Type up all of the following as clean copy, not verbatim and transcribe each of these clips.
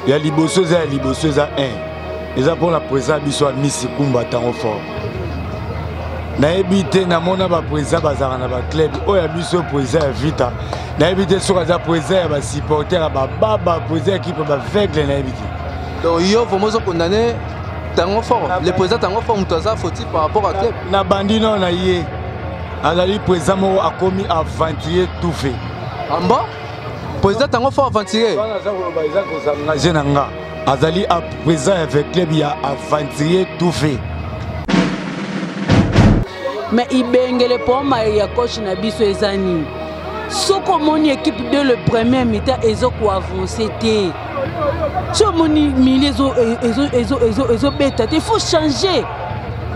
ya liboso za liboso za 1 eza pour la président biso a Miss Kumba tango fort na ebité na mona ba président bazara na ba club oya biso président vita na ebité soka za président ba supporter ba baba président équipe ba vegle na ebité donc yo vraiment condamné tango fort le président tango fort mutaza fautif par rapport à club na bandino na yé azali président mo akomi aventurier tout fait en bas président tango fort aventurier azali à présent avec club il y a aventurier tout fait mais ibengele pour ma ya coach na biso ezani soko moni équipe de le premier mi-temps ezoko avancer té so moni milieu ezo beta il faut changer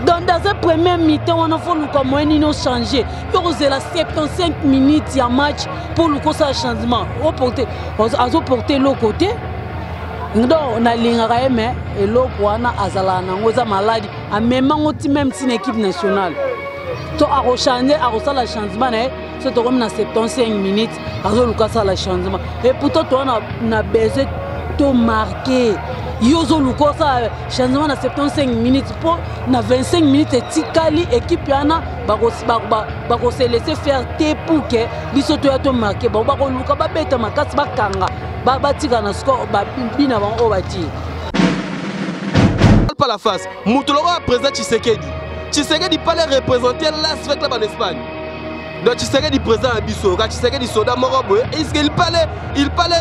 dans un premier mi-temps on a faut nous comme nous changer il y a 75 minutes ya match pour le ça changement au porter le côté donc on a l'ingara mais et l'autre wana azala nangoza maladie a même si une équipe nationale to a rechanger a resala changement c'est comme na 75 minutes azoluka ça la changement et pourtant toi on a besoin de marquer yozo luko ça changement na 75 minutes pour na 25 minutes tikali équipe yana ba se laisser faire té pour que biso to marquer ba luka ba beta makasi ba kanga ba tika na score ba bina ba o bati pas la face Moutoloro a président Tshisekedi pas les représenter la fête là en Espagne donc Tshisekedi président Abisso Tshisekedi soda morobo est-ce qu'il parlait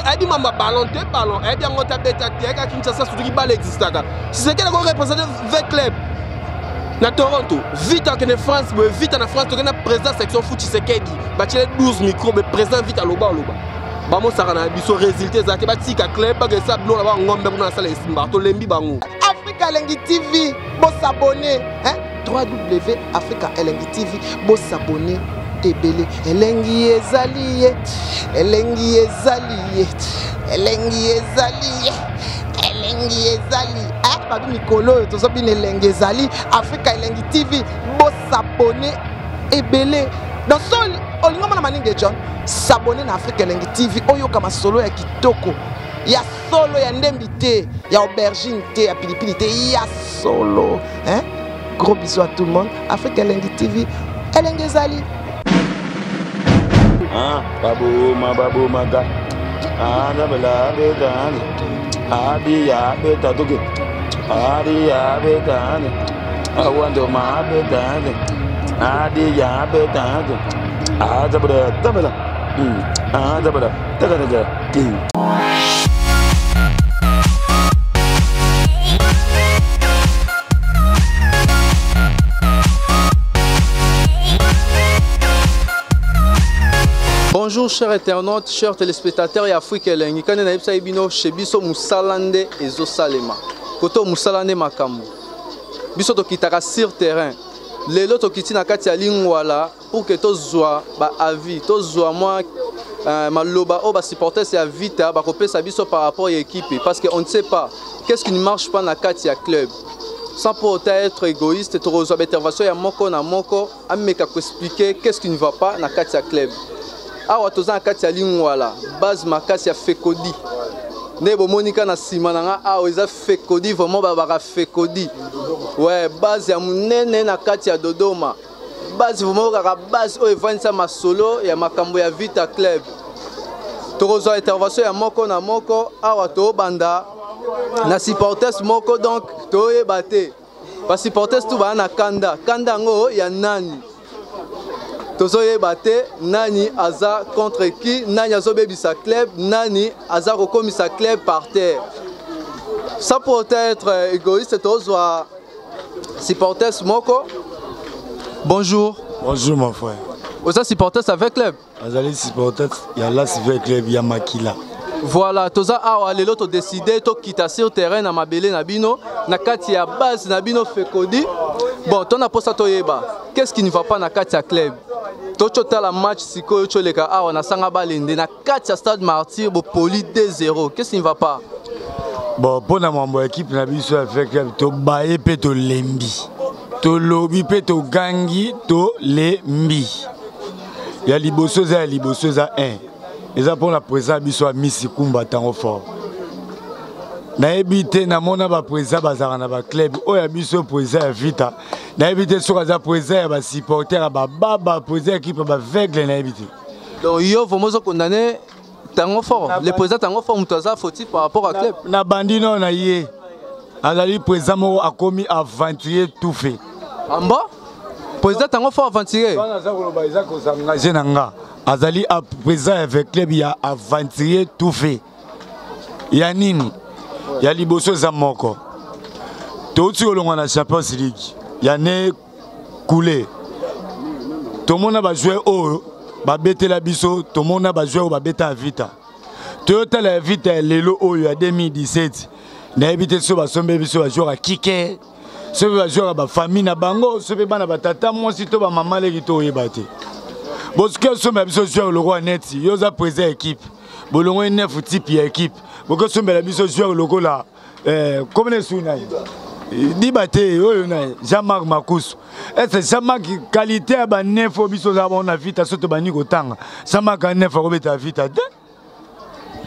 a dit mama ballon a dit on t'a bêta à Kinshasa surtout qui balle existe là Tshisekedi a représenté 20 clubs na Toronto vite en France vite en France tu as président section foot Tshisekedi ba 12 micros mais président vite à loba bamo sarana Abisso résultat zaki ba tika club ba ça blo là ngombe kuna sala esimba to lembi bango Africa Elengi TV bo s'abonner hein www.Africa Elengi TV bo s'abonner ebele elengi ezali ah babi mikolo tozo bine elengi ezali Africa Elengi TV bo s'abonner ebele dans sol olingo na maninge John s'abonner na Africa Elengi TV oyo kama solo ya kitoko ya solo ya ndembi te ya aubergine te ya pilipili te ya solo hein. Gros bisous à tout le monde. Africa Elengi TV, Elengi ezali. Ah, babu maga. Ah, nabela beta. Adi ya beta doge. Adi ya beta. Awando ma beta. Adi ya beta. Ah, zabada. Ah, zabada. Daga. Bonjour chers internautes, chers téléspectateurs et Africa Elengi. Quand on a eu bino chez biso musalande ezo salema. Koto musalande makambo. Biso to kitaka sur terrain. Lelo to kiti na kati ya lingwala pour que to zwa ba avis, to zwa moi maloba o ba supporter c'est vita ba kopesa biso par rapport à l'équipe parce que on ne sait pas qu'est-ce qui ne marche pas na kati ya club. Sans pour être égoïste, to reçoit intervention ya moko na moko ameka ko expliquer qu'est-ce qui ne va pas na kati ya club. Awa toza kati ya lingwala base makasi ya fekodi nebo monika na sima nanga awa eza fekodi vraiment ba fekodi ouais base ya munene na kati ya Dodoma base vraiment kaka base o evanisa masolo ya makambo ya Vita Club tozo intervention ya moko na moko awa to banda na supporters moko donc to yebate ba supporters tu ba na kanda ngo ya nani tozo yebate nani aza contre qui nani azo bebisa club nani aza kokomisa club par terre ça peut être égoïste tozo supporters moko bonjour mon frère oza supporters avec club azali supporters ya las avec club ya makila voilà toza awa lelo to décider to quitter sur terrain na mabele na bino na kati ya base na bino fekodi bon ton aposa to yeba qu'est-ce qui ne va pas na kati ya club tochota la match siko choleka awa na sanga balende na kati ya stade Martyr bo poli 2-0 qu'est-ce qui ne va pas bon pour na mambo équipe na biso avec to bae pe to lembi to lobi pe to gangi to lembi ya liboso za 1 eza pour la présence biso a Miss Kumba tango fort nayebi te namona baprésident bazalaka na baclub oyo ya biso président ya vita nayebi te soki aza président ya basupporter ya bababa président ya équipe ya baveugle nayebi te. Donc yo vraiment condamné tango fort le président tango fort mutu aza fautif par rapport à club na bandi no na ye azali président moko akomi aventurier tout fait. Amba président tango fort aventurier wana za koloba eza kozanga na nga azali président avec club ya aventurier tout fait ya nini ya liboso za moko touti kolongwa na Champions League ya ne coulé tomona ba joueur oyo babetela biso tomona ba joueur babeta vita toyota la vita lelo oyo ya 2017 na ebite so basombe biso ba joueur kike so ba joueur ba famille na bango so be bana batata mwasi to ba mama leki to oyebate boske so biso joueur le roi net yoza président équipe bolongo neuf type ya équipe boko so la biso joueur loko la comme les sunai Dibate, Jean-Marc Makoussou. Est-ce que Jean-Marc qualité à neuf au biso za bon vite à soto bani kotanga. Jean-Marc a neuf au beta vite à deux.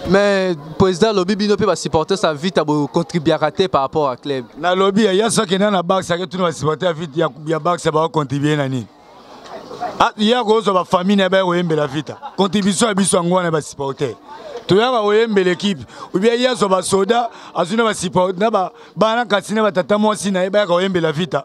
Mais président lobby bino peut supporter sa vite à contribuer à rater par rapport à club. Na lobby il y a ça qui dans la banque ça que tout va supporter vite il y a banque ça va contribuer nani. Ah il y a gros ba famille na ba oyembe la vite. Contribution à biso ngwana ba supporter. Toyaka oyembe l'équipe ou bien hier so ba soda azuna ba support na ba bana kasina ba tata mwasi na ba oyembe la vita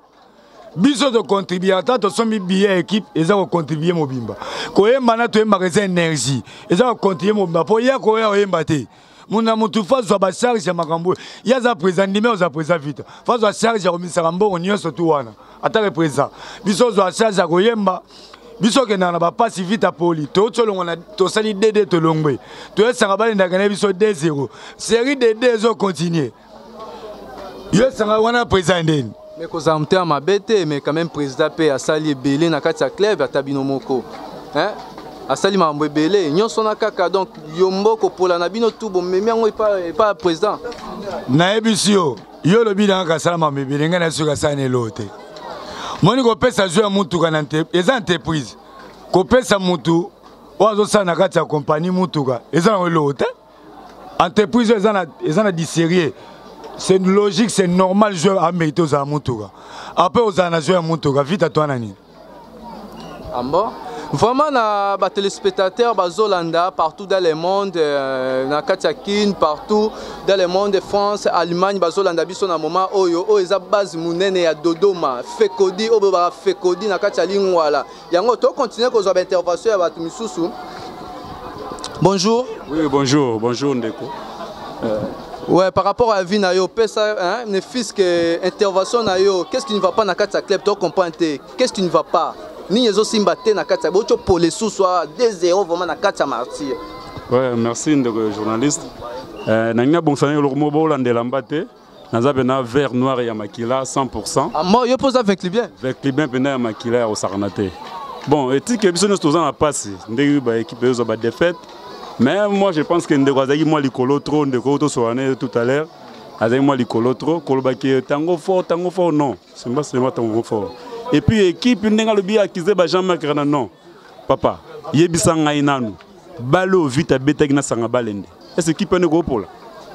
biso de contribuer to sombi billet équipe eza ko contribuer mobimba ko yemba na to yemba reza énergie eza ko contribuer mobimba po ya ko ya oyemba te muna mutu fazo ba charge ya makambo ya za président numéro za président vita fazo charge ya komisara mbongo nyonso tu wana ata le président biso zo charge ya ko yemba biso ke na ba passe vite poli to tsolongo na to sali DD to longwe to esanga bali ndakana biso 2-0 série de 2 zo continuer yo sanga wana président mais ko zamte ma bête mais quand même président pe asali belé na kati ya club atabino moko hein asali mambo belé nyonso na kaka donc yombo ko pola na bino tout bon memi yango pas président na ebisio yo lobi na ka sala mambo belé ngana suka sana lote moni ko pesa joueur mutu kanante eza entreprise ko pesa mutu wazo sana kati ya compagnie mutuka eza na lote entreprise eza na disérieux c'est logique c'est normal joueur a mérité aux mutuka après aux ana joueur mutuka vite à toi nani ambo vraiment na ba téléspectateurs bazolanda partout dans le monde na kati ya kin partout dans le monde de France Allemagne bazolanda biso na moment oyo o eza base munene ya Dodoma fekodi obo ba fekodi na kati ya lingwala yango to continuer ko zo ba intervention ya batu misusu. Bonjour. Oui, bonjour Ndeko. Ouais, par rapport à vie na yo pesa hein ne fils que intervention na yo qu'est-ce qui ne va pas na kati ya club to comprendre qu'est-ce qui ne va pas ni ezo simba te na kati ya bocho pour les sous soit 2-0 vraiment na kati ya martyr. Ouais, merci Ndeko journaliste. Na nga bon sané le mot landela mbate naza bena vert noir ya makila 100%. Ah moi yo pose avec bien. Avec bien bena ya makila au sarnate. Bon, éthique biso nous tous en passe ndeko ba équipe yo ba défaite. Mais moi je pense que Ndeko azaki moi likolo trop Ndeko to soane tout à l'heure azaki moi likolo trop kolobaki tango fort non c'est pas seulement tango fort et puis équipe ndenga lobi akize ba Jean-Marc Rana non papa yebisa ngai nanu balo vite betaki na sanga balende est-ce équipe ne go pour là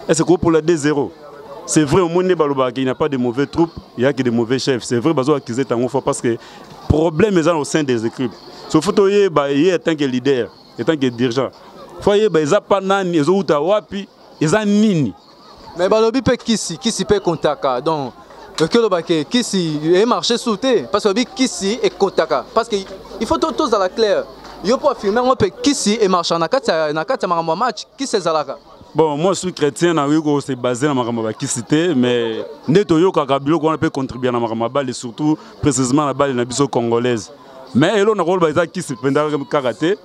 est-ce que pour la 2-0 c'est vrai au monde baloba qu'il n'y a pas de mauvais troupes il y a que de mauvais chefs c'est vrai bazo akize tango fort parce que problème est au sein des équipes sauf photo yé ba yé tant que leader et tant que dirigeant foyer ba ezapa nani ezouta wapi eza nini mais balobi pe kisi pe kontaka donc que le baquet kisi est marché sauté parce que kisi et kontaka parce que il faut tous à la claire yo pour affirmer on peut kisi et marché na kata makambo match kisi ezalaka. Bon moi je suis chrétien na wiko c'est basé na makambo ba kisité mais neto yo kaka biloko on peut contribuer na makambo balle surtout précisément la balle na biso congolaise mais elo na rôle ba kisi penda karaté.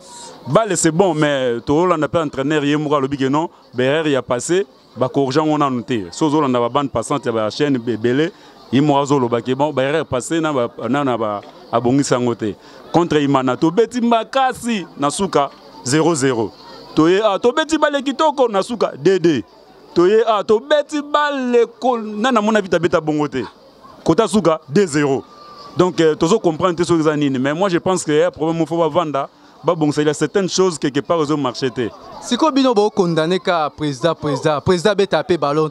Balle c'est bon mais tout le monde n'a pas entraîneur hier moi le big non BR y a passé bah corrigeant on a noté sozo on a ba bande passante ba chaîne belé il moi zo le baké bon BR passé na ba abongisa ngote contre Imana to beti makasi nasuka 0-0 toye a to beti balle kitoko nasuka 2-2 toye a to beti balle ko nana mona vita beta bongote kota suka 2-0 donc tozo comprendre ce que ça nini mais moi je pense que y a problème faut pas vendre. Bon, il y a certaines choses quelque part au marché. Si vous avez condamné le président a tapé ballon,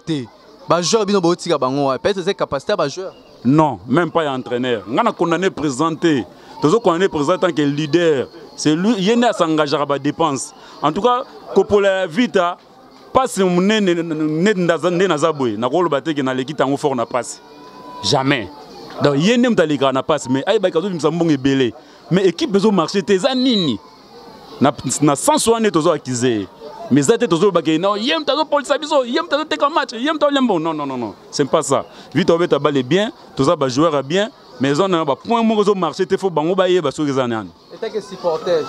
Ba joueur bino botika bango peut-être c'est capacité ba joueur. Non, même pas un entraîneur. On a condamné présenté. Tous condamné présenté en tant que leader. C'est lui, il y a s'engager à la dépense. En tout cas, Kopola Vita, pas si on est na zaboué, na rôle batté que na l'équipe en fort na passe. Jamais. Donc il y a même ta ligue na passe, mais aïe bah quand tu me sens bon et belé. Mais équipe besoin marcher tes anini. Na 160 tous accusés. Mais ça t'es toujours bagué. Non, yem t'as Paul Sabiso, yem t'as tes match, yem t'as lembo. Non non non non, c'est pas ça. Vita obé ta balle bien, tous ça joueur bien. Mais on a point mon marché, il faut bango bailler bas sur les années. Et tant que supporter,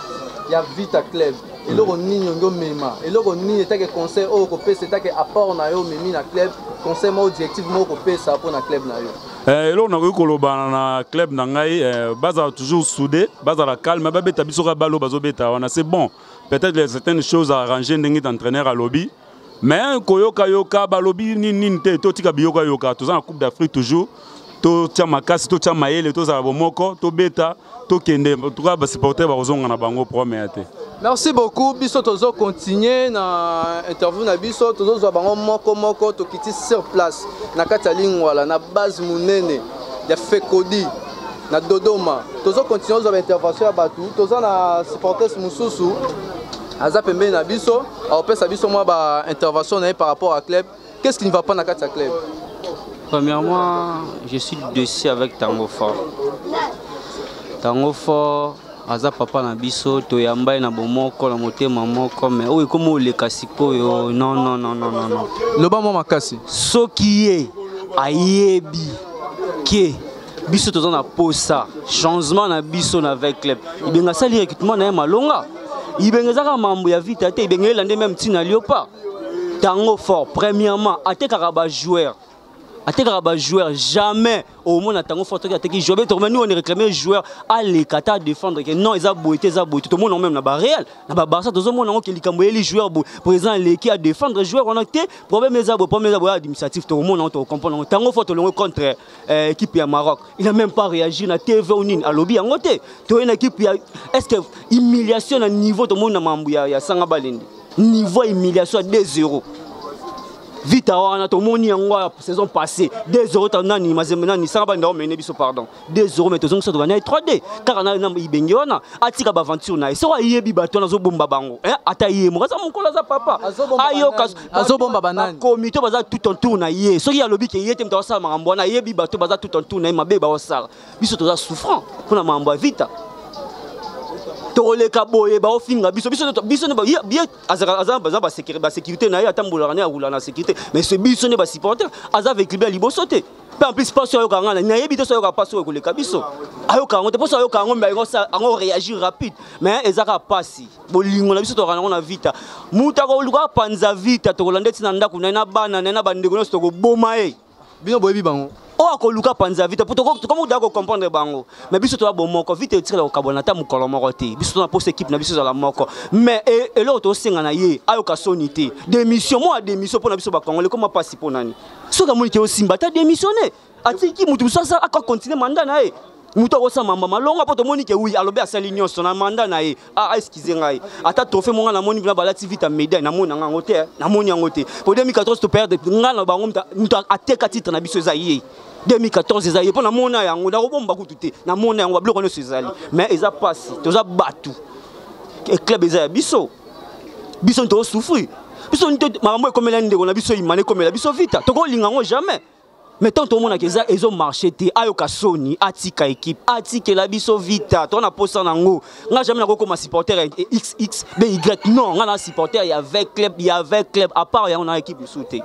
il y a Vita club. Et là on n'y on mema. Et là on n'y est que conseil au copé, c'est que apport na yo memi na club, conseil mo objectif mo copé ça pour na club na yo. Et là on a eu koloba na club na ngai, baza toujours soudé, baza la calme, ba beta biso ka balo bazo beta. On a c'est bon. Peut-être certaines choses à arranger n'engi d'entraîneur à lobby. Mais koyoka yoka ba lobby ni te to tika biyoka yoka, tous en Coupe d'Afrique toujours. To tia makasi to tia mayele to za bomoko to beta to kende en tout cas ba supporter ba ozonga na bango premier te. Merci beaucoup biso tozo continuer na interview na biso tozo zo bango moko to kiti sur place na kati ya lingwala na base munene ya Fekodi na Dodoma tozo continuer zo intervention ya batu tozo na supporters mususu aza pembe na biso a opesa biso moi ba intervention na par rapport à club. Qu'est-ce qui ne va pas na kati ya club? Premièrement, je suis dessus avec Tango Fort. Tango Fort, aza papa na biso, toyamba na bomoko na motema moko, mais oui comme le kasiko yo, non. Le ba mo makasi. Ce qui est ayebi qui biso tozo na posa, changement na biso na avec club. Ibenga sali recrutement na malonga. Ibenga zaka mambo ya vite te, ibenga lande même tina liopa. Tango Fort, premièrement, atekaka ba joueur. Atekaka joueur jamais au monde Tango Fort ateki joueur mais nous on est réclamé joueur à les kata défendre que non ils a boité tout le monde même na ba Real na ba Barça tout le monde qui likambo les joueurs présent l'équipe à défendre joueur on a été problème les administratif tout le monde on comprend Tango Fort le contre équipe ya Maroc il a même pas réagi na TV ou à lobby en côté to une équipe est-ce que humiliation à niveau tout le monde na mambu ya sanga balindi niveau humiliation à 2-0 Vita wana to moni yango saison passée 2-0 tanani mazemena ni sanga banda omene biso pardon 2-0 mais tozonga to bana 3D car na ibengi wana atika ba aventure na so ayebi bato na zo bomba bango ata ye mo kaza monkola za papa ayo azo bomba banani komito baza tout en tour na ye so ya lobi ke yete mta osala makambo na yebi bato baza tout en tour na mabe ba osala biso toza souffrant pour na mambo Vita toleka boye ba ofinga biso ne ba bien azaka ba sécurité na ya tambola na roula na sécurité mais ce biso ne ba supporter aza avec libé liboso te en plus pas sur yoka ngana na yebi to so yoka pas sur koleka biso ayoka ngo te pas sur yoka ngo mais ngo réagir rapide mais ezaka pasi bolingo na biso to kana na Vita muta ko luka panza Vita to kolande tina ndaku na bana na bandeko no to ko boma bino boyebi bango o akoluka panza Vita pour comment d'accord comprendre bango mais biso to ba moko Vita tire la kabona ta mukolo moko te biso na poste équipe na biso za la moko mais et là to senga na ye ayoka sonité démission moi démission pour na biso ba congolais comment passer pour nani so ka moni ke osimba ta démissionner atiki mutu ça aka continuer mandat na ye mutu ko sa mamba malonga poto moni ke oui alobe asali nyonso na mandat na ye excusez ngai ata trophée monga na moni na balati Vita médaille na moni nga ngote na moni ngote pour 2014 to perdre ngana bango mutu ateka titre na biso za ye 2014 ezali pour na mona yango na robomba kutu na mona yango bloko no ezali mais eza passe toza batu et club eza biso to souffrir biso makambo ekomela ndeko na biso imane komela biso Vita to ko linga ngo jamais mais tant tout le monde a ils ont marché te ayoka soni atika équipe atika la biso Vita to na posa nango nga jamais na ko ma supporter XX BY non nga na supporter il y avait club à part ya on a équipe sauté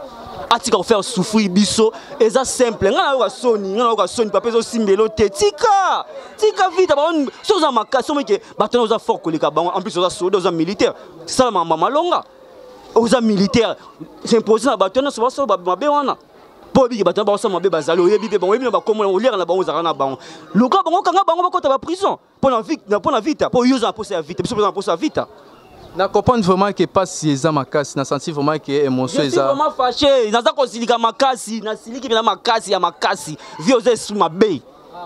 atika ko faire souffrir biso eza simple nga na yoka soni papa zo simbelo te tika Vita ba on soza makasi mais que bato za fort ko leka bango en plus oza soldat oza militaire ça mama malonga oza militaire c'est imposé na bato na so ba mabe wana Bobi bato ba osama be bazalo yebi be bon yebi ba komo olera na bango zaka na bango luka bango kanga bango ba kota ba prison pour na Vita pour yuza poser à Vita biso poser à Vita na comprendre vraiment que pas si eza makasi na senti vraiment que émotion eza vraiment fâché naza ko silika makasi na siliki na makasi ya makasi vioze sous ma be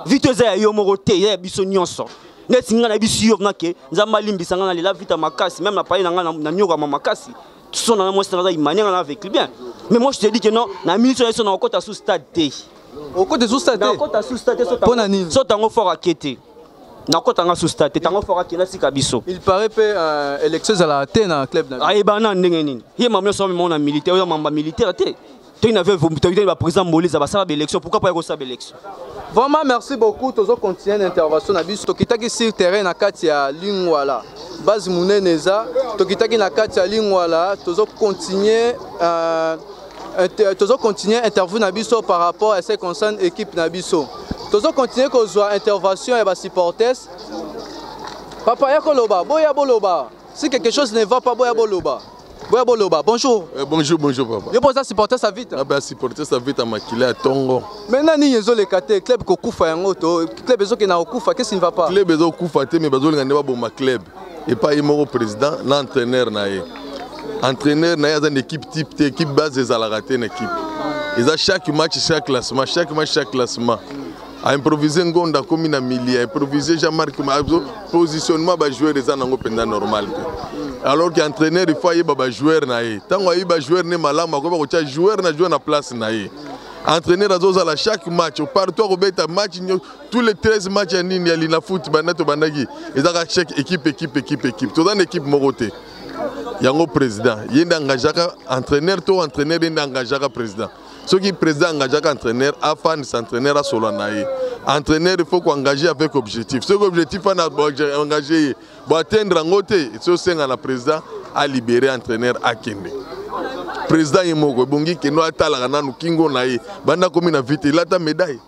Vita eza yo moko te ya biso nyonso neti nga na biso yo na ke nzamba limbisa nga na lela Vita makasi même na paye na nga na nyoka makasi sona moi c'est na imani nga avec bien Mais moi je te dis que non, na milice on a encore sous stade T. Au côté sous stade. Na encore sous stade Pour nani. so tango fort à quêter. Na encore sous stade, tango fort à kina sikabiso. Il paraît que élection à la T dans club na. Ah bana ndenge nini. Hier mamio so mon militaire, yo mamba militaire té. Tu n'avais pas président Moïse à sa élection, pourquoi pas ça élection? Vraiment merci beaucoup tous continuer l'intervention na biso tokitaki sur terrain na kati ya Lingwala. Base Muneneza, tokitaki na kati ya Lingwala, tous continuer interview na biso par rapport à ce qui concerne équipe na biso. Tous continuer ko zo intervention et ba supporters. Papa ya koloba, boya boloba. Si quelque chose ne va pas boya boloba. Boya boloba. Bonjour. Bonjour papa. Je pose à supporter sa vite. Ah ben supporter sa vite à Makila à Tongo. Maintenant ni yezo le kate club ko kufa yango to club ezo ke na okufa qu'est-ce qui ne va pas? Club ezo kufa te mais bazo ngane ba bon ma club. Et pas mon président, l'entraîneur naé. Entraîneur naé dans une équipe type équipe base des alaraté une équipe. Ils a chaque match chaque classement, chaque match chaque classement. A improviser ngonda comme na milieu, improviser Jean-Marc positionnement ba joueur des anango pendant normal. Alors qu'entraîneur il faut y ba joueur naé. Tant y ba joueur ne malama ko ba ko joueur na jouer na place naé. Entraîneur à chaque match, partout au bêta match, tous les 13 matchs en ligne, il y a foot, banato banagi. Ils ont chaque équipe. Tout dans l'équipe Moroté. Il y a un président. Il y a un entraîneur, tout entraîneur, il y a un président. Ce qui est président engagé entraîneur, afin de s'entraîner à Solanaï. Entraîneur, il faut engager avec objectif. Ce objectif, on a engagé pour atteindre un côté, c'est un président à libérer entraîneur à Kende. Président Yemoko, Bongi, qui nous a talé na Kingo naï, banda comme une vite, il a ta médaille.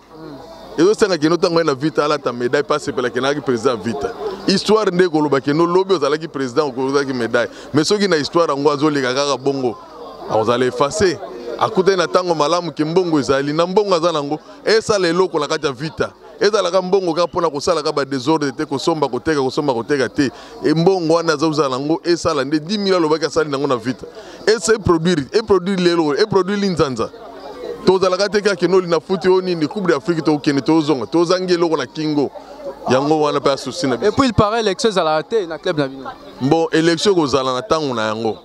Et aussi, qui nous a vite, il a ta médaille, parce que le président vite. Histoire de Goloba, qui nous lobby, aux qui président, aux qui médaille. Mais ceux qui ont histoire en Guazo, les gars, bongo, vous allez effacer. À côté de Tango Malam, qui mbongo, ils na mbongo zanango, et ça les locaux, la carte vita. Et dans la mbongo, pour la cosa, la désordre, ko somba koteka te. Et mbongo, wana zalango, et ça, 10 000 lobaka sali nango na vita. Et c'est produire l'élo, et produire l'inzanza. Toza la carte qui nous na foutu au ni Coupe d'Afrique, to kene tozonga, tozangi loko na kingo. Yango wana pas souci na. Et puis il paraît l'élection à la tête na club na bino. Bon, élection ko zala na tango na yango.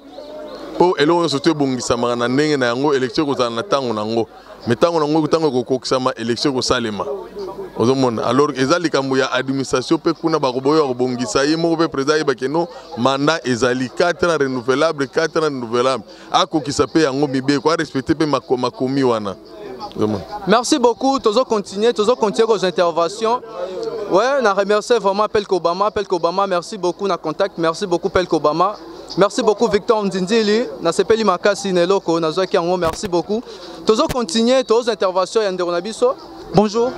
Po elo sote bongisa na ndenge na yango élection ko zala na tango na ngo. Mais tango na ngo tango ko kokisama élection ko salema. Alors, ils ont les administration pe kuna baroboyo bongisa yemo pe président bakeno mandat ezali 4 ans renouvelable 4 ans renouvelable ako ki sape yango mibe ko respecter pe makomi wana. Merci beaucoup, toujours continuer vos interventions. Ouais, on a remercié vraiment Pelk Obama, merci beaucoup na contact, merci beaucoup Pelk Obama. Merci beaucoup Victor Ndindili, na sepeli makasi neloko na zoaki yango, merci beaucoup. Toujours continuer vos interventions yandero na biso. Bonjour.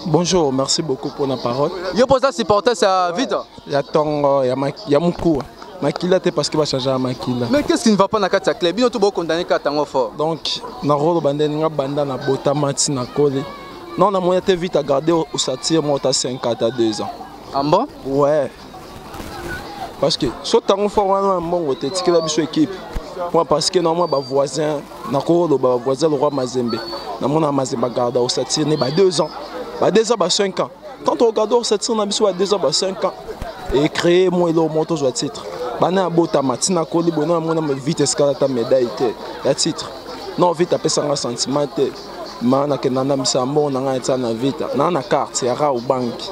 Bonjour, merci beaucoup pour la parole. Yo posa supporter ça vite. Il y a Tongo, il y a Moukou. Makila te parce que va changer à Makila. Mais qu'est-ce qui ne va pas dans la club? Bino tout beau condamné qu'à Tango fort. Donc, na rolo bande nga banda na bota mati na kole. Non, on a moyen de vite à garder au satire moi à 5 à 2 ans. Ah bon? Ouais. Parce que so Tango fort on bon te tikela biso équipe. Moi parce que normalement ba voisin na kolo ba voisin le roi Mazembe. Na mona Mazembe garda au satire ne ba 2 ans. Ba 2 ans ba 5 ans. Quand on regarde au satire na biso ba 2 ans ba 5 ans et créer moi le moto joie titre. Bana bota matina koli bona mona vite escalata médaille te ya titre. Non vite apesa sanga sentiment te. Mana ke nana misambo na nga etsa na vite. Na carte ya ra au banque.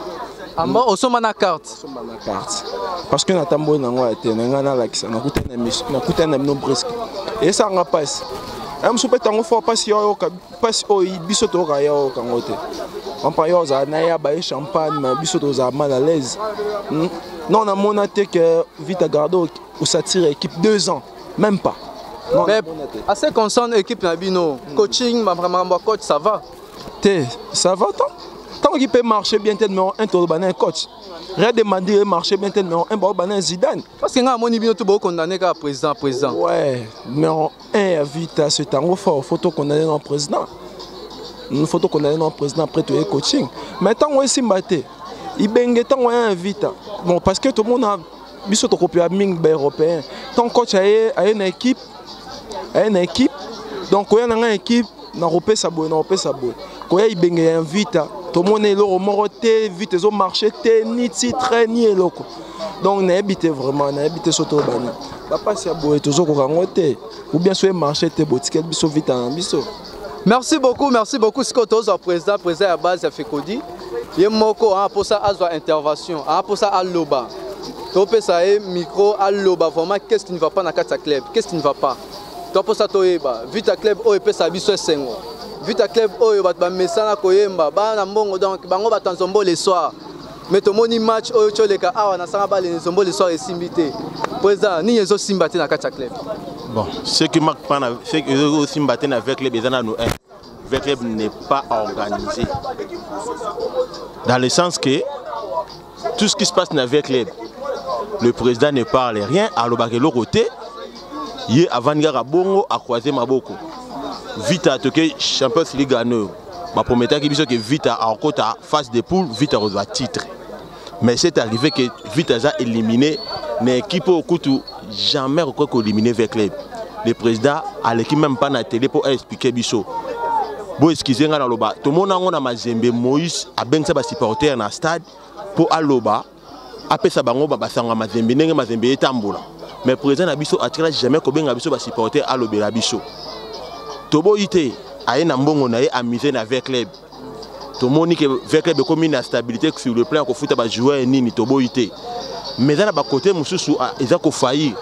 Amba osoma na carte. Osoma na carte. Parce que na tambo na ngwa te na nga na lakisa na kutana mis na kutana no brisque. Et ça nga passe. Am soupe tango fort passe yo passe o biso to ga yo kangote. On pa yo za na ya ba champagne mais biso to za mal à l'aise. Non, on a monaté que vite à garder où ça tire équipe 2 ans, même pas. Non, mais à ce qui concerne l'équipe Nabino, coaching, coach, ça va? Ça va tant qu'il peut marcher bien tellement un tour de coach. Rien demander marcher bien tellement un bon Zidane. Parce que nous avons dit tout condamné comme président. Ouais, mais un vite à ce temps fort, photo condamné non président. Une photo condamné non président après tout le coaching. Maintenant on est simbaté. Il bengue tant on invite. Bon parce que tout le monde a biso to copie ming européen. Tant coach a une équipe, donc on a une équipe na repé ça boy. Quand il bengue invite, tout le monde est là au moroté vite ils ont marché ni titre ni loko. donc n'habite vraiment n'habite surtout bani papa c'est beau et toujours rangoté ou bien soit marché te botikel biso vite en biso. Merci beaucoup Scott au président à base à Fekodi. Il moko hein pour ça à intervention hein pour ça à loba. Topé ça micro à loba vraiment qu'est-ce qui ne va pas dans Kata club qu'est-ce qui ne va pas. Toi pour ça toyeba vite club o epé ça biso sengo. Vite club o ba mesana koyemba ba na mbongo donc bango ba tanzombo les soirs. Mais tout le match au Choleka awa na sanga bale nzombo le soir et simbité. Président ni yezo simbaté na Kata club. Bon, ce qui marque pas c'est que yezo simbaté avec les bezana nous le club n'est pas organisé. Dans le sens que tout ce qui se passe dans le club, le président ne parle rien, à l'autre côté, il y a avant-garde bongo à croiser Maboko. Vite à toquer Champions League gagneur. Ma prometteur qui dit que Vite en côte à phase de poule, Vite reçoit titre. Mais c'est arrivé que Vite a éliminé l'équipe au coup jamais éliminé avec club. Le président à l'équipe même pas na télé pour expliquer biso. Bon excusez nga na loba. Tout le monde a Mazembe Moïse a ben sa supporter na stade pour aloba. Après ça bango ba sanga Mazembe ndenge Mazembe etambola. Mais président na biso atira jamais ko benga biso ba supporter alobela biso. Tobo ité aye na mbongo na ye amusé na avec club. To moni que avec club comme une stabilité sur le plan ko futa ba joueur nini tobo ité. Mais na ba côté mususu eza ko faillir.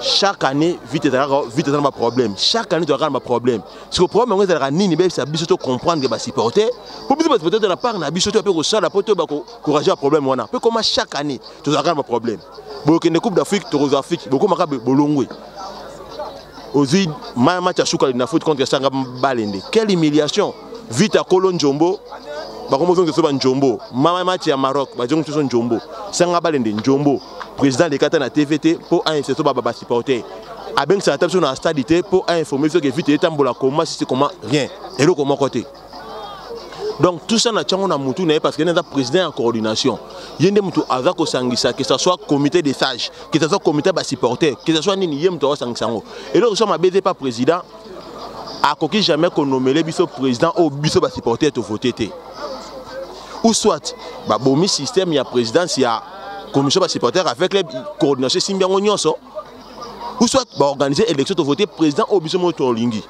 Chaque année vite dans un problème. Chaque année tu as un problème. Ce que le problème c'est que nini be ça biso to comprendre que ba supporter. Pour biso peut-être de la part na biso to pe ko sala poto ba ko corriger un problème wana. Peu comme chaque année tu as un problème. Beaucoup de coupe d'Afrique, tu as Afrique, beaucoup de bolongwe. Aussi, match à Choukali na foot contre Sanga Balende. Quelle humiliation! Vite à Colon Jombo, Bakomozo de Soban Jombo, match à Maroc, Bajong Tuson Jombo, Sanga Balende Jombo, président de Katana TVT pour un c'est Baba supporter. Aben sa table sur la stabilité pour informer que Vite est tambola comment si c'est comment rien. Et le comment côté. Donc tout ça na tchango na mutu na parce que n'est pas président en coordination. Yende mutu azako sangisa que ce soit comité des sages, que ce soit comité ba supporter, que ce soit nini yem to sangisango. Et là nous bébé pas président a coquille jamais qu'on nomme les biso président au biso ba supporter to voter té. Ou soit ba bomi système ya présidence ya commission ba supporter avec les coordination simbiango nyonso. Ou soit ba organiser élection to voter président au biso moto lingi.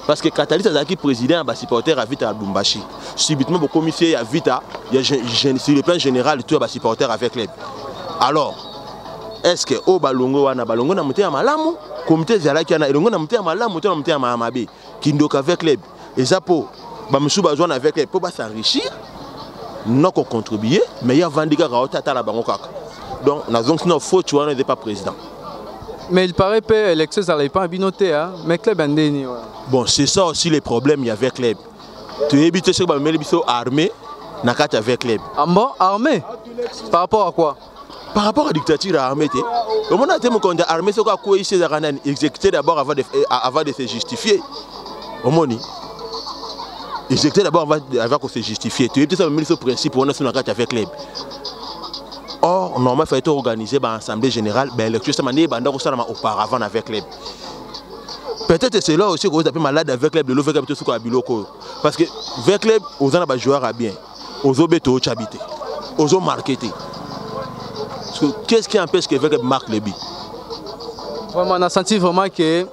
Parce que Catalyst Azaki président va supporter à Vita à Lumbashi. Subitement, le commissaire à Vita, il y a sur le plan général, tout va supporter avec les. Alors, est-ce que au Balongo na Balongo na monté à Malamu, comité Zalaki na Elongo na monté à Malamu, na monté à Mahamabe, qui donc avec les. Et ça pour, Bamsou Bazouan avec les pour s'enrichir, non qu'on contribuer, mais il y a Vandiga Raota à la Bangokak. Donc, nous avons une faute, tu n'es pas président. Mais il paraît que l'élection n'allait pas binoter, hein? Mais club andeni. Bon, c'est ça aussi les problèmes il y avait club. Tu évites ce que les biso armés na kat avec club. Ah bon, armé? Par rapport à quoi? Par rapport à la dictature armée, au moment où on a armé, c'est quoi ici exécuter d'abord avant de se justifier. Au moment exécuter d'abord avant de se justifier. Tu évites ça même ce principe on a sur la kat avec club. Or, normalement, il faut organiser l'Assemblée générale, l'élection, c'est auparavant avec les. Peut-être c'est là aussi que vous êtes malade avec les de l'eau, parce que avec les, vous avez des joueurs à bien, vous avez des habité, vous avez marketé. Qu'est-ce qui empêche que avec les marque les buts? Vraiment, on a senti vraiment que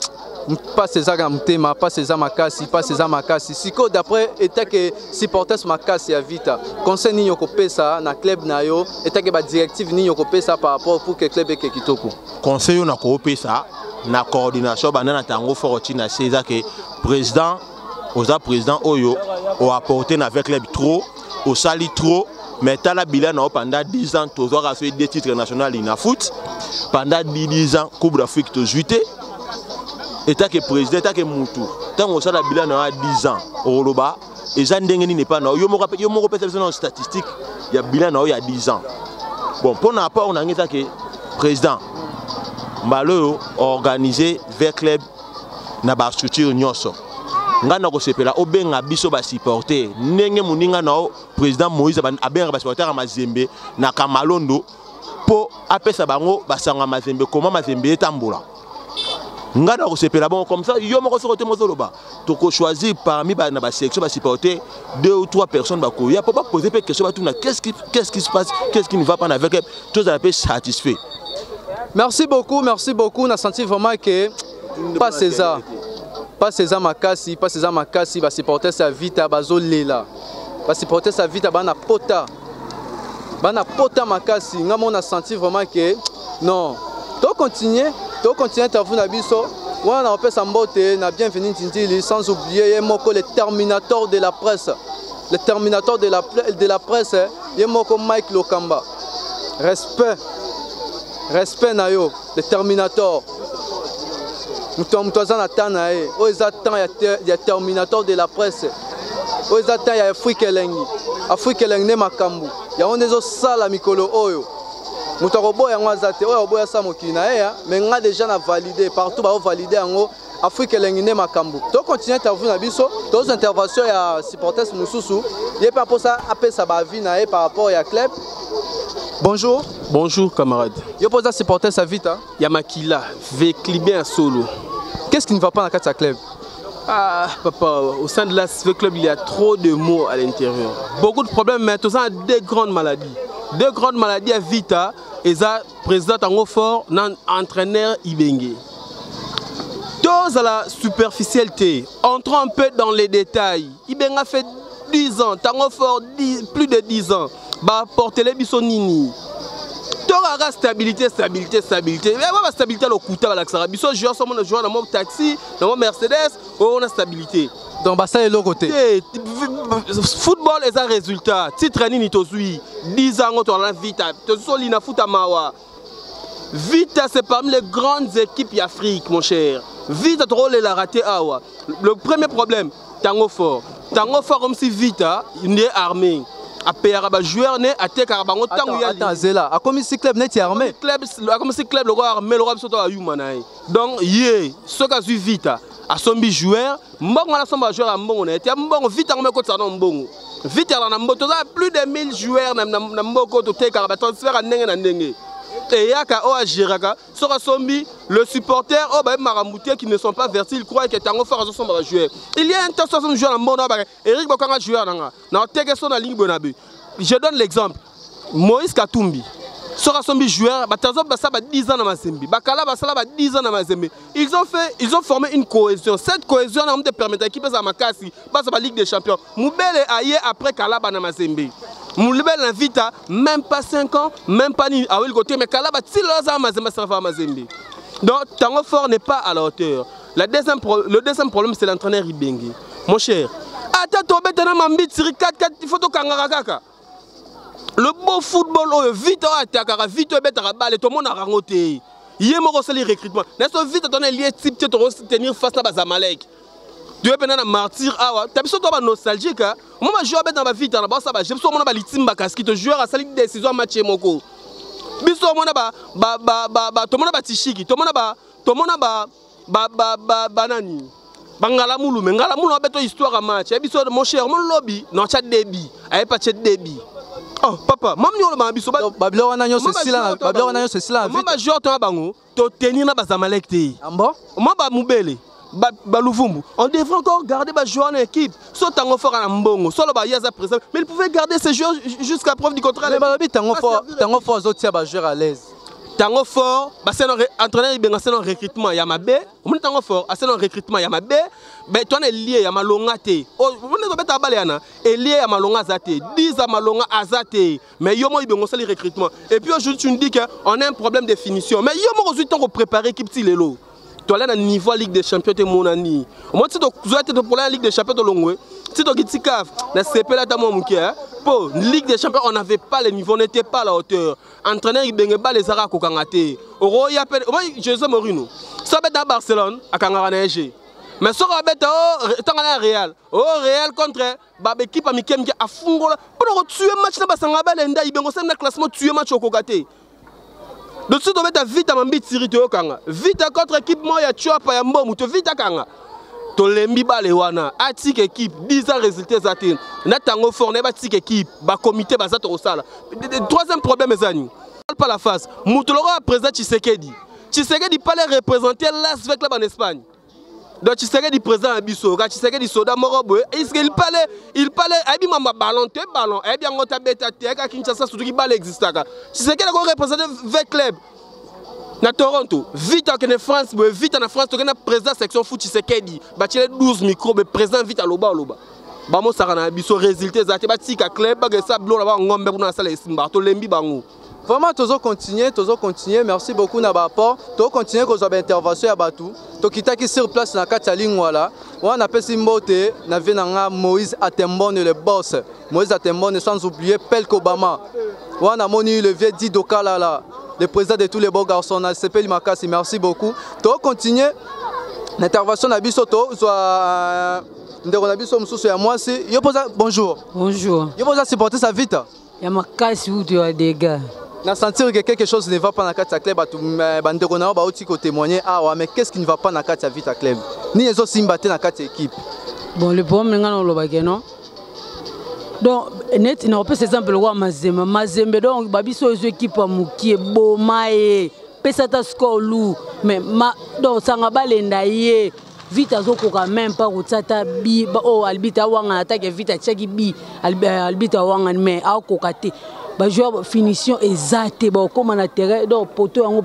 pas ces agamtema, pas ces amakasi, pas ces amakasi. Si d'après état que supporters makasi à Vita, conseil ni yokopé ça na club na yo, état que ba directive ni yokopé ça par rapport pour que club eke kitoko. Conseil na kopé ça na coordination banana tango forti na c'est que président oza président oyo o apporté na avec club trop, au sali trop. Mais tala bilan pendant 10 ans, tu as fait des titres nationaux in foot. Pendant 10 ans, Coupe d'Afrique, tu as joué. État que président, état que Moutou. Tant qu'on a la bilan à 10 ans, au Roloba, et ça n'est pas. Il y a une statistique, il y a bilan il y a 10 ans. Bon, pour n'a pas, on a dit que président, Malo organisé vers club, na ba structure nyonso. Ngana ko sepela obenga biso ba supporter ndenge muninga na président Moïse abenga ba supporter à Mazembe na Kamalondo po apesa bango basanga Mazembe comment Mazembe etambola nga na kosepela bon comme ça yo moko soko te mozoloba toko choisir parmi ba na ba section ba supporter 2 ou 3 personnes ba ko ya pas poser pe question ba tout na qu'est-ce qui se passe, qu'est-ce qui ne va pas avec tous à peu satisfait. Merci beaucoup on a senti vraiment que pas César Makassi va supporter sa vita bazolela va supporter sa vita bana pota Makassi nga on a senti vraiment que non to continuer interview na biso wana on peut sambote na bienvenue Tindili sans oublier moko le terminateur de la presse moko Mike Lokamba respect na yo le terminateur mutoza na tana e o ezatan ya terminateur de la presse o ezatan ya Afrique elengi ne makambu ya on ezo sala mikolo oyo muto koboya yango azate oyo boya sa mokili na ye mais nga déjà na validé partout ba valider yango Afrique elengi ne makambu to continuer interview na biso to intervention ya supporters mususu ye pa posa apesa ba vie na ye par rapport ya club. Bonjour. Bonjour camarade. Yo posa supporter sa vita. Yamakila, Veclibien solo. Qu'est-ce qui ne va pas dans le club? Ah papa, au sein de la club il y a trop de mots à l'intérieur. Beaucoup de problèmes, mais tout ça deux grandes maladies. Deux grandes maladies à vita et ça président Tango Fort, entraîneur Ibenge. Tous à la superficialité. Entrons un peu dans les détails. Ibenge a fait 10 ans, Tango Fort plus de 10 ans. Bah porter les bisonini. Torara stabilité. Mais la stabilité au coût à l'accès. Biso joueur sur mon joueur dans mon taxi, dans mon Mercedes, on a stabilité. Donc bah ça est l'autre côté. Football est un résultat. Si training ni tozui 10 ans on la Vita, tozoli na futa mawa. Vita c'est parmi les grandes équipes d'Afrique mon cher. Vita trop les la raté awa. Le premier problème, Tango Fort comme si Vita il est armé. A payera ba joueur né a te karabango tangu ya attends zela a comme si club net armé comme si club le roi armé le roi soto a yumana donc yé ce ka su Vita a sombi joueur mbongo na somba joueur a mbongo na te mbongo Vita ngome ko tsana mbongo Vita na mboto za plus de 1000 joueurs na mboko to te karaba transfert ndenge na ndenge et yaka o agiraka sera sombi le supporter o ba maramouté qui ne sont pas versés ils croient que Tango Fort somba joueur il y a un tas de joueurs en mbona ba Eric Bokanga joueur na teke so na ligne bonabe. Je donne l'exemple. Moïse Katumbi sera sombi joueur batazo basa ba 10 ans na Mazembe bakala basala ba 10 ans na Mazembe ils ont formé une cohésion. Cette cohésion a te permettre à l'équipe za Makassi basa ba Ligue des Champions Moubele aye après Kalaba na Mazembe Moubele na Vita même pas 5 ans même pas ni à côté mais Kalaba tiloza Mazembe ça va Mazembe. Donc Tango Fort n'est pas à la hauteur. Le deuxième problème c'est l'entraîneur Ibenge. Mon cher attends betana mambi tiri 4-4 il faut to kangaka kaka. Le beau football vite attaquera vite betara balle tout le monde a rangoté. Yé moko sali recrutement. N'est-ce vite donner lié type tu dois tenir face à Bazamalek. Tu es pendant martyr awa. Tu as besoin de nostalgique. Moi je joue dans ma vie dans ba ça ba je besoin mon ba litimba parce que joueur a sali décision match moko. Biso mona ba to mona ba tishiki to mona ba banani. Bangala mulu ngala mulu beto histoire match. Biso mon cher mon lobby non chat débit. Ay pas chat débit. Oh papa, mam nyolo ba biso ba bablo na nyo c'est là, bablo na nyo c'est là. Moi ba joueur to bango, to tenir na Bazamalek te. Ambo? Moi ba Moubele, ba Luvumbu. On devrait encore garder ba joueur en équipe. So Tango Fort à mbongo, solo ba yaza présent, mais il pouvait garder ces joueurs jusqu'à preuve du contraire. Mais ba Tango Fort zotia ba joueur à l'aise. Tango Fort, c'est un entraîneur qui a un recrutement Yamabe. On Tango Fort, c'est un recrutement Yamabe. Mais toi, on est lié à Malonga. On est lié à Malonga Zate. 10 à Malonga Azate. Mais yomo il a un recrutement. Et puis aujourd'hui, tu nous dis qu'on a un problème de finition. Mais yomo aujourd'hui, on préparer l'équipe Tilelo. Tu as un niveau Ligue des Champions de Monani. Moi, si tu as pour la Ligue des Champions de Longwe, si tu as dit que CP là, pour Ligue des Champions, on n'avait pas le niveau, on n'était pas à la hauteur. Entraîneur, il n'y a pas les Arabes au Kangate. Moi, José Mourinho, ça va être à Barcelone, à Kangaranege. Mais ça va être au Real. Au Real contre l'équipe américaine qui a Fungola. Pour tuer le match, il y a un classement tuer le match au Kogate. Donc si tu as vite à m'embêter Siri Kanga, vite contre équipe moi ya tu as pas ya mbom tu vite Kanga. To lembi ba lewana, atik équipe 10 ans résultats zatin. Na Tango Fort na ba tik équipe, ba comité ba zato osala. Troisième problème ezani. Pas la face. Mutolora président Tshisekedi. Tshisekedi pas les représenter l'AS avec club en Espagne. Donc Tshisekedi présent à Bisso, Tshisekedi soda morobo, il parlait, abi mama ballon, et bien on t'a bêta à Kinshasa surtout qui balle existe. Tshisekedi a représenté avec club. Na Toronto, vite en France, vite en France, tu as président section foot Tshisekedi, tu as 12 micros, président vite à Loba. Bamo sarana biso résultat zate ba tika club ba ça blo là ba ngombe pour na sala simba to lembi bango. Vraiment toujours continuer, merci beaucoup na ba apport. To continuer ko zo ba intervention ya batu. To kitaki sur place na kati ya lingwala. On appelle Simbote na venanga Moïse Atembone le boss. Moïse Atembone sans oublier Pelk Obama. On a moni le vieux Dido Kalala, le président de tous les beaux garçons na CP Limakasi. Merci beaucoup. To continuer l'intervention na biso to bonjour. Bonjour. Yo posa supporter sa vite. Ya makasi ou tu as des gars. Na sentir que quelque chose ne va pas dans la carte club bandeko na ba oti ko témoigner mais qu'est-ce qui ne va pas dans la carte vite club? Ni ezo simbaté na carte équipe. Bon le problème ngana lo ba non. Donc net na opé exemple wa Mazembe donc babiso ezo équipe amukie bomae pesa ta score lou mais donc sanga balenda ye vite azokoka même pas kutata bi oh albita wanga attaque vite cheki bi albita wanga mais akoka te ba joueur finition exacte ba comme na terrain donc poto yango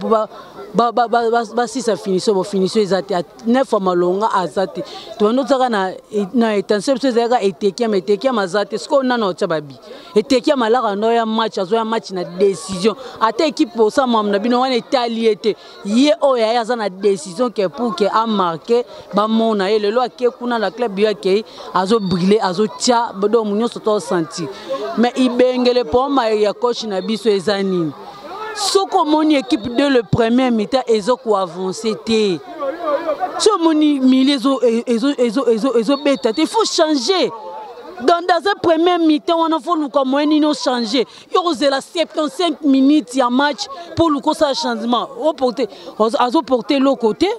ba si sa finition exacte 9 fois malonga azate to notaka na intention zeka etekia mazate sko na no tsababi etekia malaka no ya match na décision ata équipe pour ça mam na bino wana italiete ye oya ya za na décision que pour que a marqué ba mona ele lo ake kuna la club ya ke azo briller azo tia do munyo soto senti mais ibengele poma ya coach na biso ezanini. Soko moni équipe de le premier mi-temps ezo ko avancer té. So moni milieu ezo beta, il faut changer. Dans un premier mi-temps on a faut nous comme nous changer. Yo la 75 minutes ya match pour le ça changement. Azo porter l'autre côté.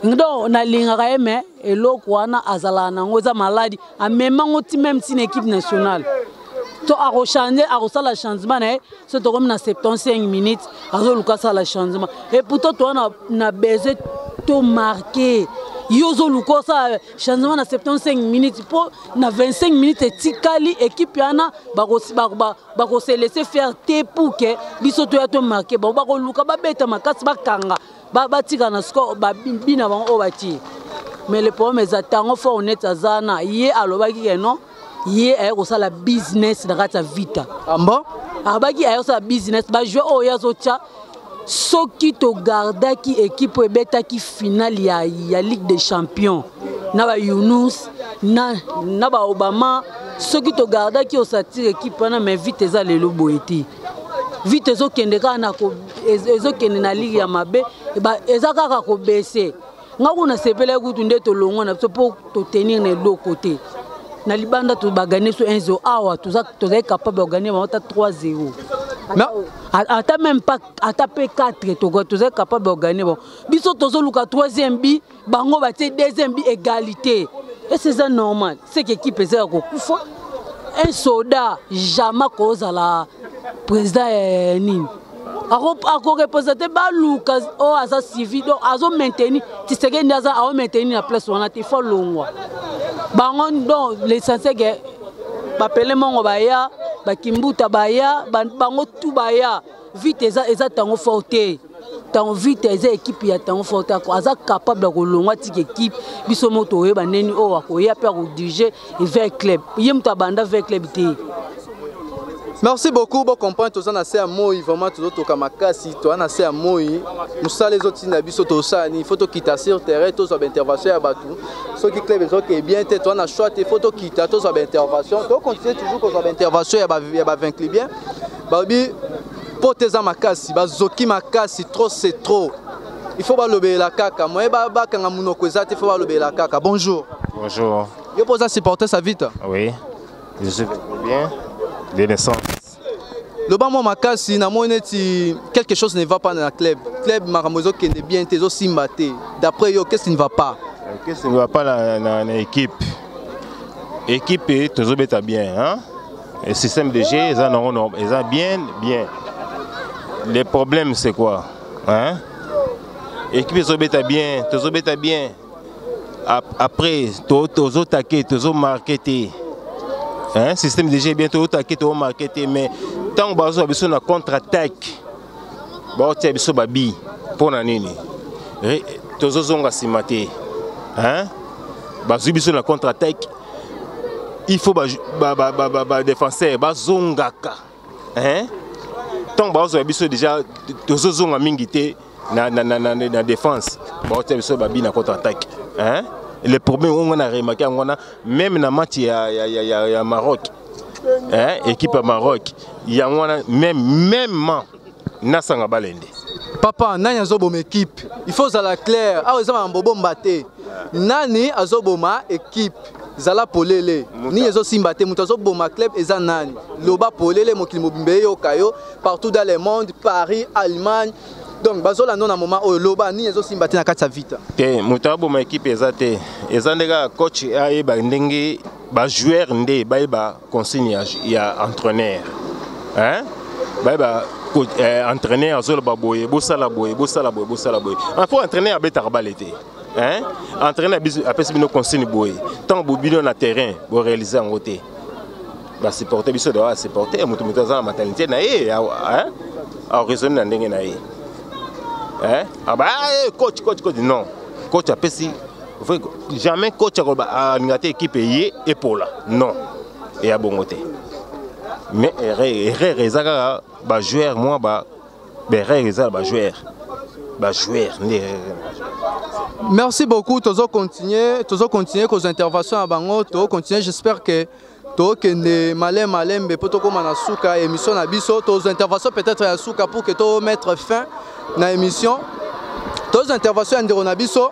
Donc na lingara mais et l'autre wana azala na ngoza maladie a même si une équipe nationale. To a rechange a la changement c'est comme na 75 minutes azo lukasa la changement et pourtant toi na besoin to marquer yozo lukosa changement na 75 minutes pour na 25 minutes tikali équipe yana ba ko se laisser faire te pour que biso to ya to marquer ba ko luka ba beta makasi ba kanga ba tika na score ba bina ba o bati mais le problème est atango fort honnête azana yé alobaki que non yé ayo ça la business na kata vita amba abaki ayo ça business ba jouer o yazo tia soki to garda ki équipe beta ki finale ya Ligue des Champions na ba Yunus na ba Obama soki to garda ki osatire équipe na mais vite eza lelo boeti vite ezo kende kana ko ezo kende na ligue ya mabe ba eza kaka ko baisser ngako na sepele kutu ndeto longo na pour to tenir les deux côtés. Na libanda tu ba gagner sur 1-0 awa tu es capable de gagner 3-0. Ata même pas taper 4 tu es capable de gagner bon. Biso tozo luka 3e bi bango ba 2e bi égalité. Et c'est ça normal. C'est que équipe eza ko kufa. Un soldat jamais cause à la président nini. Ako représenter ba Lucas o asa civil donc azo maintenir Tshisekedi aza a maintenir la place wana te faut longwa. Bango donc l'essentiel que ba pele mongo ba ya ba kimbuta ba ya bango tout ba ya vite eza tango forte tango vite eza équipe ya tango forte ko aza capable de kolongwa tik équipe biso moto yeba neni o akoya pe ko diriger vers club yemta banda vers club te. Merci beaucoup, bon comprendre tous en assez à moi, vraiment tous autres comme Makasi, toi en assez à moi, nous ça les autres nabiso tout ça, il faut quitter sur terrain, tous sur intervention à Batou, ceux qui clament besoin que bien tête, toi on a choix, il faut quitter tous sur intervention, donc continuer toujours qu'on sur intervention, il va vaincre bien, babi pour tes Makasi, bazoki Makasi, trop c'est trop, il faut pas lever la caca, moi baba quand on il faut pas lever la caca. Bonjour. Bonjour. Vous pouvez supporter sa vite. Oui, je suis bien. De naissance. Le bas Makasi, quelque chose ne va pas dans le club. Le club Maramozo qui est bien, t'es aussi mbaté. D'après yo, qu'est-ce qui ne va pas? Qu'est-ce qui ne va pas dans l'équipe? L'équipe est toujours bien. Hein? Le système de jeu, ils ont bien. Les problèmes, c'est quoi? Hein? Équipe ezobeta bien, tozobeta bien. Après, tozo taquer, tozo marketer. Hein, système de jeu bien tozo taquer, tozo marketer, mais tant bazo abiso na contre-attaque. Ba otia biso babi pona nini? Tozo zonga simate. Hein? Bazo biso na contre-attaque. Il faut défenseur ba zongaka. Hein? Tant bazo abiso déjà tozo zonga mingité. Na défense, na contre-attaque. Hein? Le problème on a remarqué, même dans le match il y a Maroc, hein? Équipe à Maroc, il y a même Nasanga Balende. Papa, nani azoboma équipe. Il faut ça la clair. Ah ils ont bobo mbaté. Nani azoboma équipe. Zala polele. Ni ezo simbate muto azoboma club eza nani. Loba polele mokili mobimbe yo kayo partout dans le monde, Paris, Allemagne. Donc bazola non à moment au loba ni ezo simbate na kati sa vita. Te mutabo ma équipe ezate. Ezandega coach aye ba ndenge ba joueur ndé ba consigne ya entraîneur. Hein? Ba entraîneur azolo ba boye, bosala boye. Il faut entraîner à beta balete. Hein? Entraîner après bino consigne boye. Tant bobino na terrain pour réaliser en côté. Ba supporter biso doit supporter mutu za maternité na ye hein? A raison na ndenge na ye. Hein? Ah bah coach non. Coach a pesi jamais coach a ngate équipe yé épaule. Non. Et à bon côté. Mais erreur ba joueur moi ba erreur ba joueur. Merci beaucoup, tozo continuer aux interventions à bango, tozo continuer, j'espère que tokende malem be poto koma na suka émission na biso tozo interventions peut-être à suka pour que to mettre fin na émission. Tozo interventions ndiro na biso.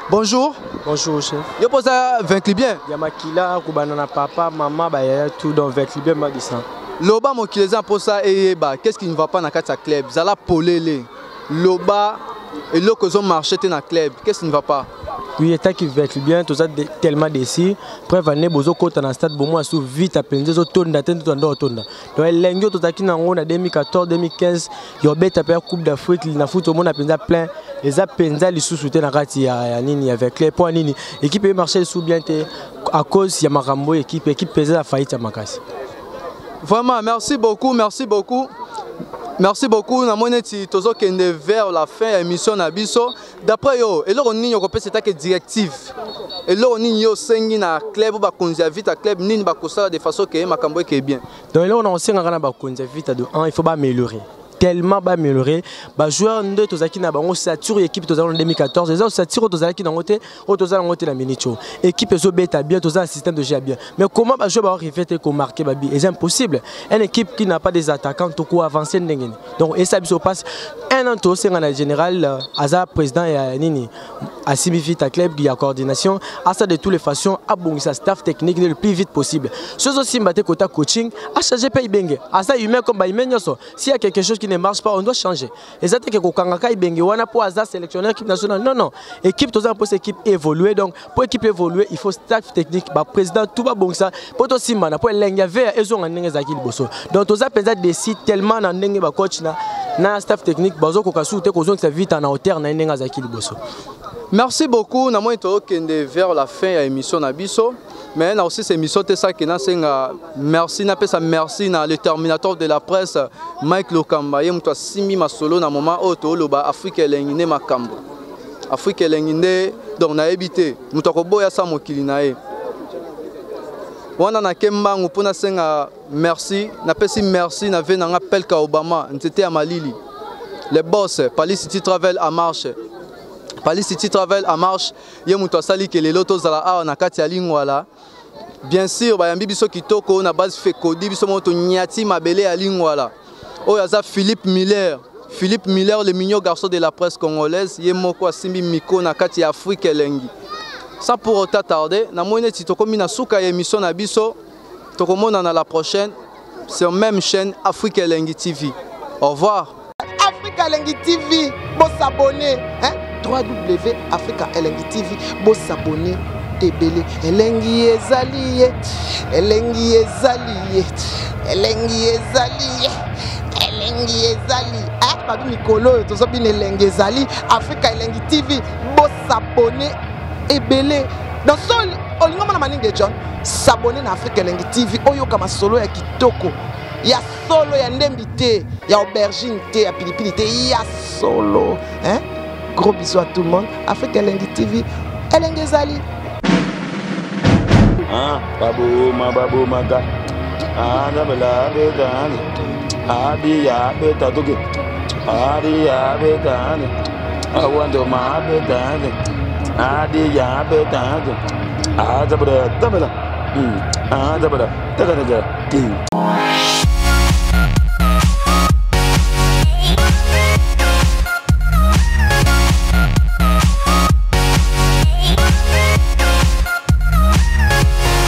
Bonjour. Bonjour chef. Yo posa 20 bien. Yamakila kubana na papa, maman ba yaya tout dans 20 bien madisa. Loba mokileza posa eyeba, qu'est-ce qui ne va pas na kata club? Zala polele. Loba et l'autre ont marché dans le club. Qu'est-ce qui ne va pas? Oui, et qui va bien, tout ça tellement décis. Preuve année, bozo côté dans le stade, bon moi sous vite à peine des autres tonnes d'atteindre tout en dehors tonnes. Donc l'engagement tout à qui dans on a 2014, 2015, il y a bête à faire Coupe d'Afrique, il n'a foutu au monde à peine plein. Les appenza les sous soutien à rati à nini avec les points nini. Équipe marché sous bien à cause il y a Marambo équipe pesait la faillite à Makassi. Vraiment, merci beaucoup. Merci beaucoup. Na moneti tozo kende vers la fin de l'émission na biso. D'après yo, et là on n'y a pas c'est que directive. Et là on n'y a sengi na club ba konzia vite club nini ba kosala de façon que makambo est bien. Donc là on a aussi ngana ba konzia vite de 1, il faut pas améliorer. Tellement pas améliorer. Ba joueur nde tozaki na bango sature équipe tozala en 2014, les autres sature tozaki na ngote, tozala ngote na minicho. Équipe ezo beta bien, tozala système de jeu bien. Mais comment ba joueur ba arriver te ko marquer babi? C'est impossible. Une équipe qui n'a pas des attaquants to ko avancer ndengeni. Donc et ça biso passe un an to c'est en général Aza président et nini à Simivita club il y a coordination à ça de toutes les façons à bon sa staff technique le plus vite possible. Chose aussi mbaté côté coaching à changer pays bengue. À ça humain comme ba humain yoso. S'il y a quelque chose qui ne marche pas, on doit changer. Et ça, c'est que Kokangaka Ibenge, on a pour hasard sélectionner l'équipe nationale. Non. Équipe, tout ça, pour cette équipe évoluer. Donc, pour l'équipe évoluer, il faut staff technique, président, tout va bon ça. Pour tout ça, pour l'engagement, ils ont un engagement. Donc, tout ça, peut-être décide tellement dans le coach, na staff technique, bazo kokasu, te kozon que ça vite en hauteur, na engagement. Merci beaucoup. Nous avons vers la fin de l'émission Nabiso. Mais aussi cette émission merci na le terminateur de la presse Mike Lokamba ye mutwa simi masolo na moment auto loba Afrique elengine makambo Afrique elengine donc na ebité mutwa ko boya sa mokili na ye wana na kemba ngupona senga merci na pesi merci na ve na appel ka Obama ntete ya malili les boss Pali City Travel à marche Pali City Travel à marche ye mutwa sali ke lelo to zala a na kati ya lingwala. Bien sûr, bayambi biso kitoko na base fekodi biso moto nyati mabele à lingwala. Oh yaza Philippe Miller, le mignon garçon de la presse congolaise, yemoko asimbi miko na kati ya Afrique elengi. Sans pour autant tarder, na moine titoko mina suka émission na biso, tokomona na la prochaine sur même chaîne Afrique Elengi TV. Au revoir. Afrique Elengi TV, bon s'abonner, hein? www.africa Elengi TV, bon s'abonner. Tebele elengi ezaliye elengi ezaliye elengi ezaliye elengi elengi ezali babi mikolo oyo tozobina elengi ezali Africa Elengi TV bosabone ebele dans so olingo mona maninge John s'abonner na Africa Elengi TV oyoka masolo ya kitoko ya solo ya ndembi te ya aubergine te ya pilipili te ya solo hein. Gros bisous à tout le monde. Africa Elengi TV elengi ezali babu maga bela bedani adi ya betaduge adi ya bedani awando ma bedani adi ya bedani zabada tabela zabada tagada